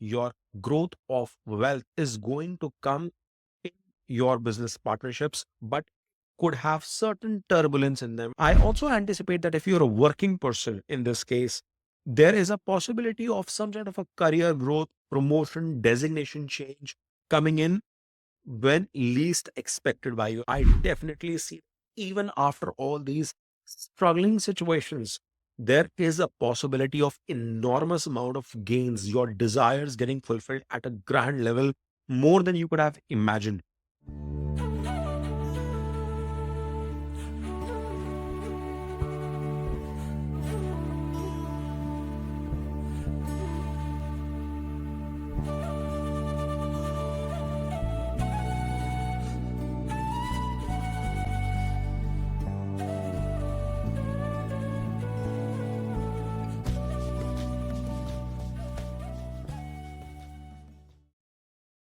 your growth of wealth is going to come in your business partnerships, but could have certain turbulence in them. I also anticipate that if you're a working person in this case, there is a possibility of some sort of a career growth, promotion, designation change coming in when least expected by you. I definitely see, even after all these struggling situations, there is a possibility of enormous amount of gains, your desires getting fulfilled at a grand level, more than you could have imagined.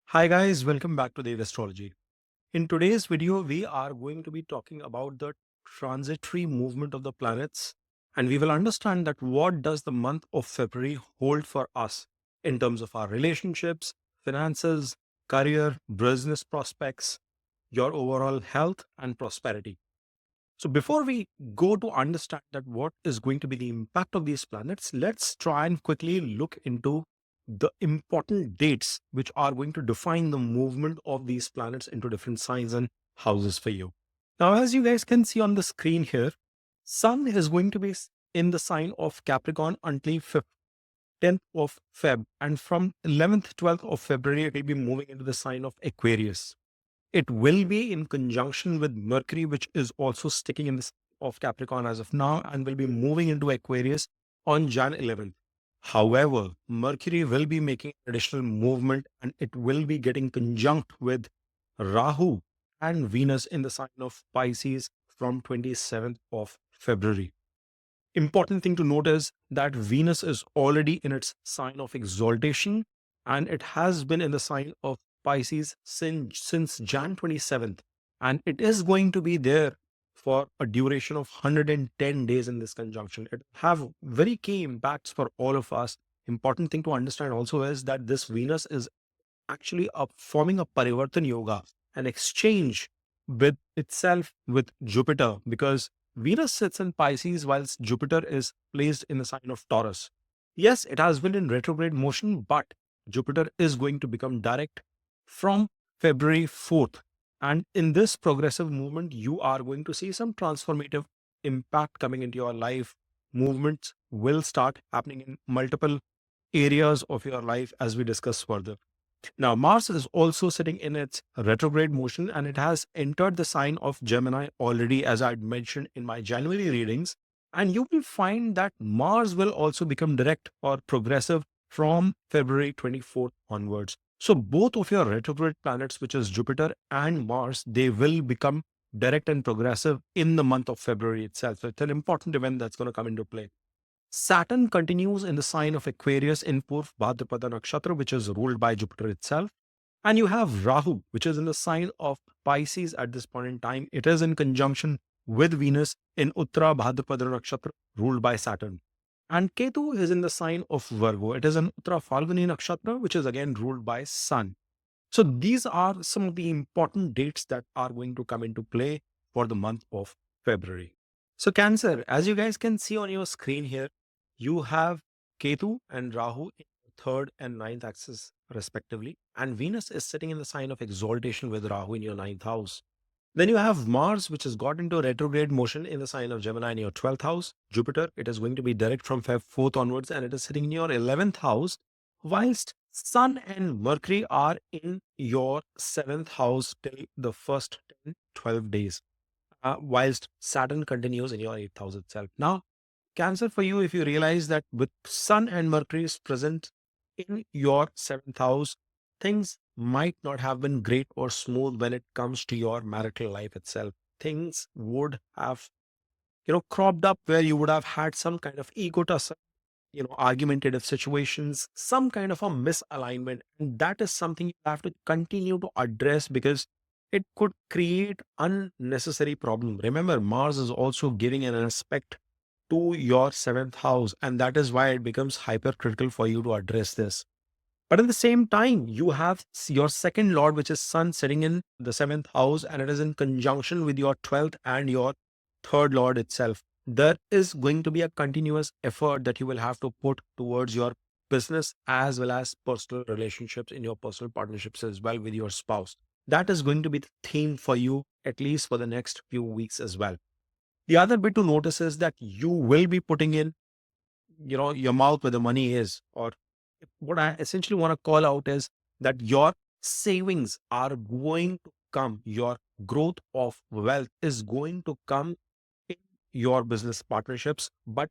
Hi guys, welcome back to Devastrology. In today's video, we are going to be talking about the transitory movement of the planets, and we will understand that what does the month of February hold for us in terms of our relationships, finances, career, business prospects, your overall health and prosperity. So before we go to understand that what is going to be the impact of these planets, let's try and quickly look into the important dates which are going to define the movement of these planets into different signs and houses for you. Now, as you guys can see on the screen here, Sun is going to be in the sign of Capricorn until 10th of Feb, and from 11th, 12th of February, it will be moving into the sign of Aquarius. It will be in conjunction with Mercury, which is also sticking in this of Capricorn as of now and will be moving into Aquarius on Jan 11th. However, Mercury will be making additional movement and it will be getting conjunct with Rahu and Venus in the sign of Pisces from 27th of February. Important thing to note is that Venus is already in its sign of exaltation and it has been in the sign of Pisces since Jan 27th. And it is going to be there for a duration of 110 days in this conjunction. It have very key impacts for all of us. Important thing to understand also is that this Venus is actually forming a Parivartan Yoga, an exchange with itself with Jupiter, because Venus sits in Pisces whilst Jupiter is placed in the sign of Taurus. Yes, it has been in retrograde motion, but Jupiter is going to become direct from February 4th. And in this progressive movement, you are going to see some transformative impact coming into your life. Movements will start happening in multiple areas of your life as we discuss further. Now, Mars is also sitting in its retrograde motion and it has entered the sign of Gemini already, as I'd mentioned in my January readings. And you will find that Mars will also become direct or progressive from February 24th onwards. So, both of your retrograde planets, which is Jupiter and Mars, they will become direct and progressive in the month of February itself. So, it's an important event that's going to come into play. Saturn continues in the sign of Aquarius in Purv Bhadrapada Nakshatra, which is ruled by Jupiter itself. And you have Rahu, which is in the sign of Pisces at this point in time. It is in conjunction with Venus in Uttara Bhadrapada Nakshatra, ruled by Saturn. And Ketu is in the sign of Virgo. It is in Uttara Falguni Nakshatra, which is again ruled by Sun. So these are some of the important dates that are going to come into play for the month of February. So Cancer, as you guys can see on your screen here, you have Ketu and Rahu in the third and ninth axis respectively. And Venus is sitting in the sign of exaltation with Rahu in your ninth house. Then you have Mars, which has got into retrograde motion in the sign of Gemini in your 12th house. Jupiter, it is going to be direct from Feb 4th onwards, and it is sitting in your 11th house, whilst Sun and Mercury are in your 7th house till the first 10, 12 days, whilst Saturn continues in your 8th house itself. Now, Cancer, for you, if you realize that with Sun and Mercury is present in your 7th house, things might not have been great or smooth when it comes to your marital life itself. Things would have, cropped up where you would have had some kind of ego tussle, argumentative situations, some kind of a misalignment. And that is something you have to continue to address because it could create unnecessary problem. Remember, Mars is also giving an aspect to your 7th house, and that is why it becomes hypercritical for you to address this. But at the same time, you have your second lord, which is Sun, sitting in the seventh house, and it is in conjunction with your 12th and your third lord itself. There is going to be a continuous effort that you will have to put towards your business as well as personal relationships in your personal partnerships as well with your spouse. That is going to be the theme for you, at least for the next few weeks as well. The other bit to notice is that you will be putting in, your mouth where the money is, or what I essentially want to call out is that your savings are going to come, your growth of wealth is going to come in your business partnerships, but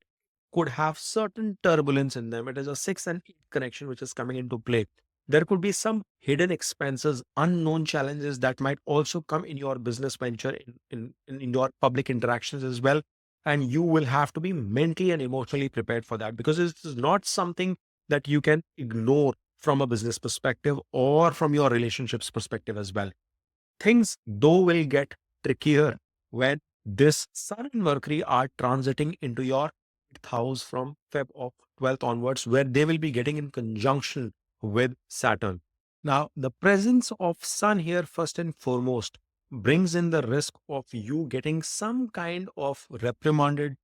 could have certain turbulence in them. It is a 6 and 8 connection which is coming into play. There could be some hidden expenses, unknown challenges that might also come in your business venture, in your public interactions as well. And you will have to be mentally and emotionally prepared for that, because it is not something that you can ignore from a business perspective or from your relationships perspective as well. Things though will get trickier when this Sun and Mercury are transiting into your 8th house from Feb of 12th onwards, where they will be getting in conjunction with Saturn. Now, the presence of Sun here, first and foremost, brings in the risk of you getting some kind of reprimanded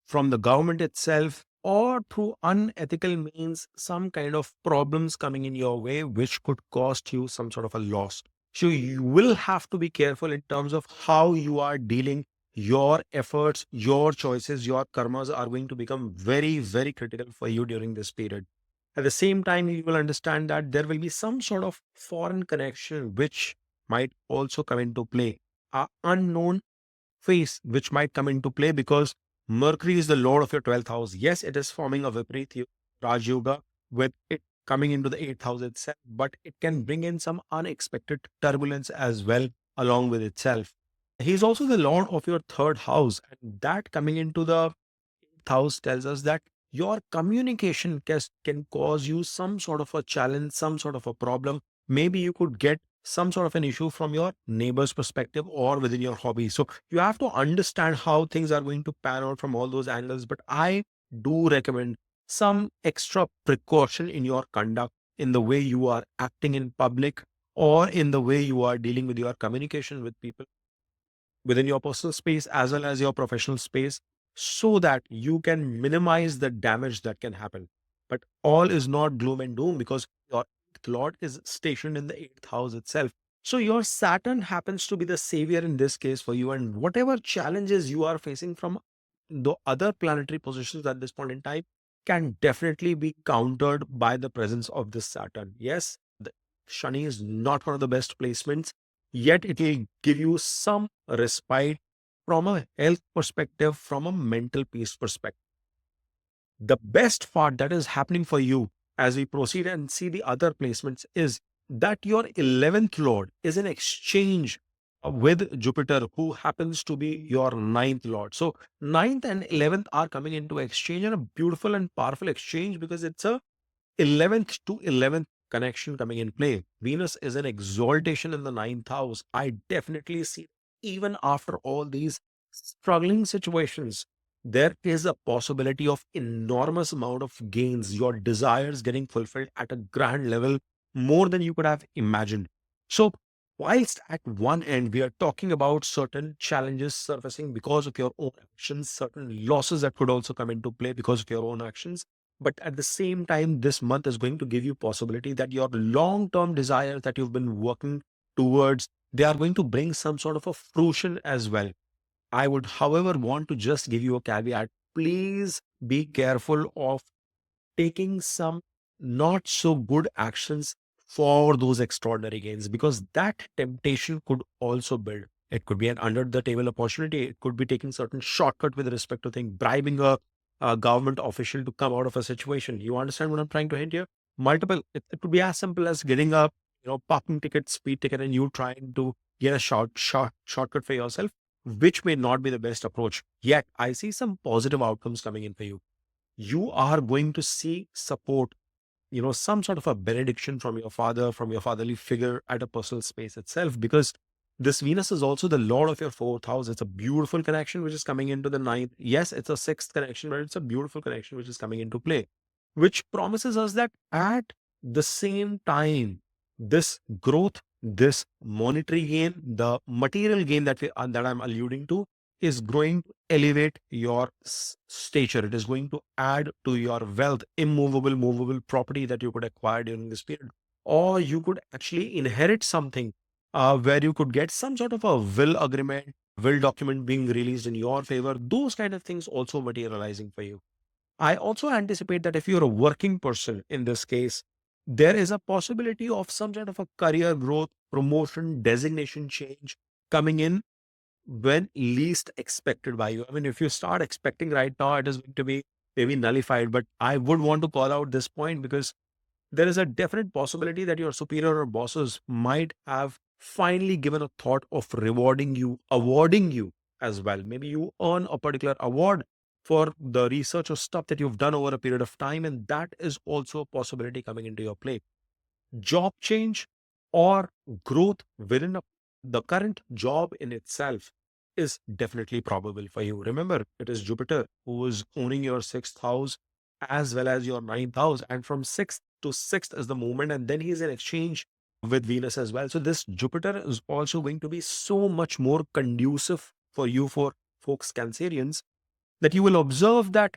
from the government itself, or through unethical means, some kind of problems coming in your way, which could cost you some sort of a loss. So you will have to be careful in terms of how you are dealing. Your efforts, your choices, your karmas are going to become very, very critical for you during this period. At the same time, you will understand that there will be some sort of foreign connection which might also come into play. A unknown phase which might come into play, because Mercury is the lord of your 12th house. Yes, it is forming a Raj Yoga with it coming into the 8th house itself, but it can bring in some unexpected turbulence as well along with itself. He's also the lord of your third house, and that coming into the house tells us that your communication can cause you some sort of a challenge, some sort of a problem. Maybe you could get some sort of an issue from your neighbor's perspective or within your hobby. So you have to understand how things are going to pan out from all those angles. But I do recommend some extra precaution in your conduct, in the way you are acting in public, or in the way you are dealing with your communication with people within your personal space as well as your professional space, so that you can minimize the damage that can happen. But all is not gloom and doom, because your eighth lord is stationed in the 8th house itself. So your Saturn happens to be the savior in this case for you, and whatever challenges you are facing from the other planetary positions at this point in time can definitely be countered by the presence of this Saturn. Yes, the Shani is not one of the best placements, yet it will give you some respite from a health perspective, from a mental peace perspective. The best part that is happening for you as we proceed and see the other placements is that your 11th lord is in exchange with Jupiter, who happens to be your ninth lord. So ninth and 11th are coming into exchange, and a beautiful and powerful exchange, because it's a 11th to 11th connection coming in play. Venus is an exaltation in the ninth house. I definitely see, even after all these struggling situations, there is a possibility of enormous amount of gains, your desires getting fulfilled at a grand level, more than you could have imagined. So, whilst at one end we are talking about certain challenges surfacing because of your own actions, certain losses that could also come into play because of your own actions, but at the same time, this month is going to give you possibility that your long-term desires that you've been working towards, they are going to bring some sort of a fruition as well. I would, however, want to just give you a caveat. Please be careful of taking some not so good actions for those extraordinary gains, because that temptation could also build. It could be an under the table opportunity. It could be taking certain shortcut with respect to things, bribing a government official to come out of a situation. You understand what I'm trying to hint here? Multiple. It could be as simple as getting a parking ticket, speed ticket, and you trying to get a shortcut for yourself, which may not be the best approach. Yet I see some positive outcomes coming in for you. You are going to see support, some sort of a benediction from your father, from your fatherly figure at a personal space itself, because this Venus is also the lord of your fourth house. It's a beautiful connection which is coming into the ninth. Yes, it's a sixth connection, but it's a beautiful connection which is coming into play, which promises us that at the same time, this growth, this monetary gain, the material gain that I'm alluding to is going to elevate your stature. It is going to add to your wealth, immovable, movable property that you could acquire during this period. Or you could actually inherit something where you could get some sort of a will agreement, will document being released in your favor. Those kind of things also materializing for you. I also anticipate that if you're a working person in this case, there is a possibility of some sort of a career growth, promotion, designation change coming in when least expected by you. I mean, if you start expecting right now, it is going to be maybe nullified. But I would want to call out this point because there is a definite possibility that your superior or bosses might have finally given a thought of rewarding you, awarding you as well. Maybe you earn a particular award for the research or stuff that you've done over a period of time, and that is also a possibility coming into your play. Job change or growth within the current job in itself is definitely probable for you. Remember, it is Jupiter who is owning your sixth house as well as your ninth house. And from sixth to sixth is the movement. And then he's in exchange with Venus as well. So this Jupiter is also going to be so much more conducive for you, for folks, Cancerians, that you will observe that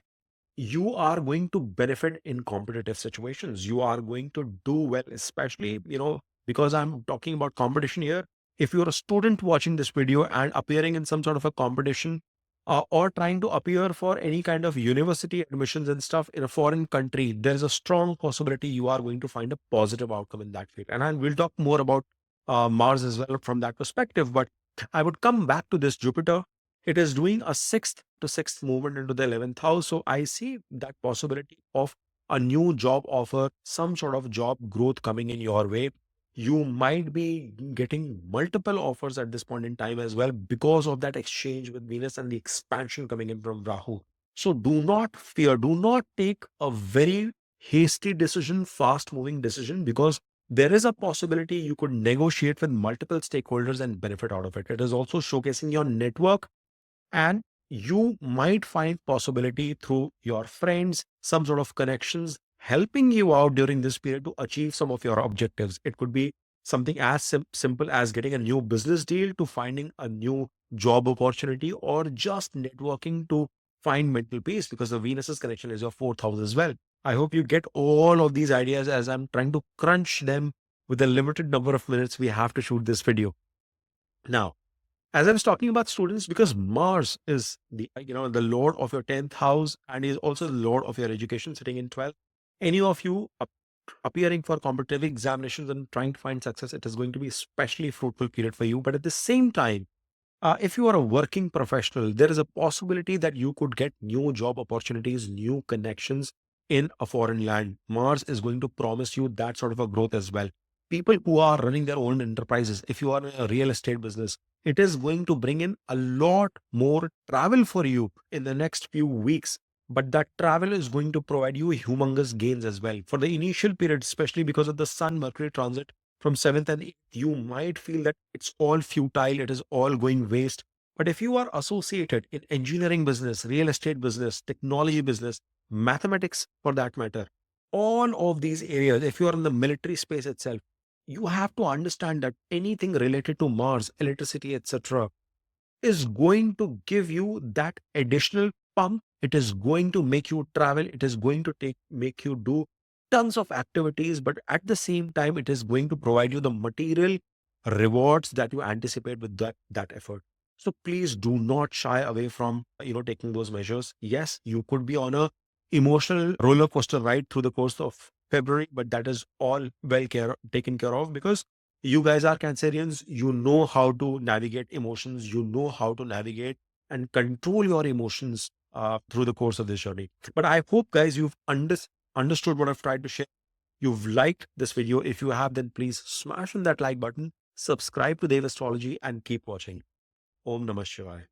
you are going to benefit in competitive situations. You are going to do well, especially, because I'm talking about competition here. If you're a student watching this video and appearing in some sort of a competition or trying to appear for any kind of university admissions and stuff in a foreign country, there's a strong possibility you are going to find a positive outcome in that field. And we'll talk more about Mars as well from that perspective. But I would come back to this Jupiter. It is doing a sixth to sixth movement into the 11th house. So I see that possibility of a new job offer, some sort of job growth coming in your way. You might be getting multiple offers at this point in time as well because of that exchange with Venus and the expansion coming in from Rahu. So do not fear, do not take a very hasty decision, fast moving decision, because there is a possibility you could negotiate with multiple stakeholders and benefit out of it. It is also showcasing your network, and you might find possibility through your friends, some sort of connections helping you out during this period to achieve some of your objectives. It could be something as simple as getting a new business deal to finding a new job opportunity, or just networking to find mental peace, because the Venus's connection is your fourth house as well. I hope you get all of these ideas as I'm trying to crunch them with the limited number of minutes we have to shoot this video. Now, as I was talking about students, because Mars is the lord of your 10th house and is also the lord of your education sitting in 12th. Any of you appearing for competitive examinations and trying to find success, it is going to be especially fruitful period for you. But at the same time, if you are a working professional, there is a possibility that you could get new job opportunities, new connections in a foreign land. Mars is going to promise you that sort of a growth as well. People who are running their own enterprises, if you are in a real estate business, it is going to bring in a lot more travel for you in the next few weeks. But that travel is going to provide you humongous gains as well. For the initial period, especially because of the Sun Mercury transit, from 7th and 8th, you might feel that it's all futile, it is all going waste. But if you are associated in engineering business, real estate business, technology business, mathematics for that matter, all of these areas, if you are in the military space itself, you have to understand that anything related to Mars, electricity, etc., is going to give you that additional pump. It is going to make you travel. It is going to make you do tons of activities, but at the same time, it is going to provide you the material rewards that you anticipate with that effort. So please do not shy away from taking those measures. Yes, you could be on a emotional roller coaster ride through the course of February, but that is all taken care of, because you guys are Cancerians. You know how to navigate emotions. You know how to navigate and control your emotions through the course of this journey. But I hope, guys, you've understood what I've tried to share. You've liked this video. If you have, then please smash on that like button, subscribe to Devastrology, and keep watching. Om Namah Shivaya.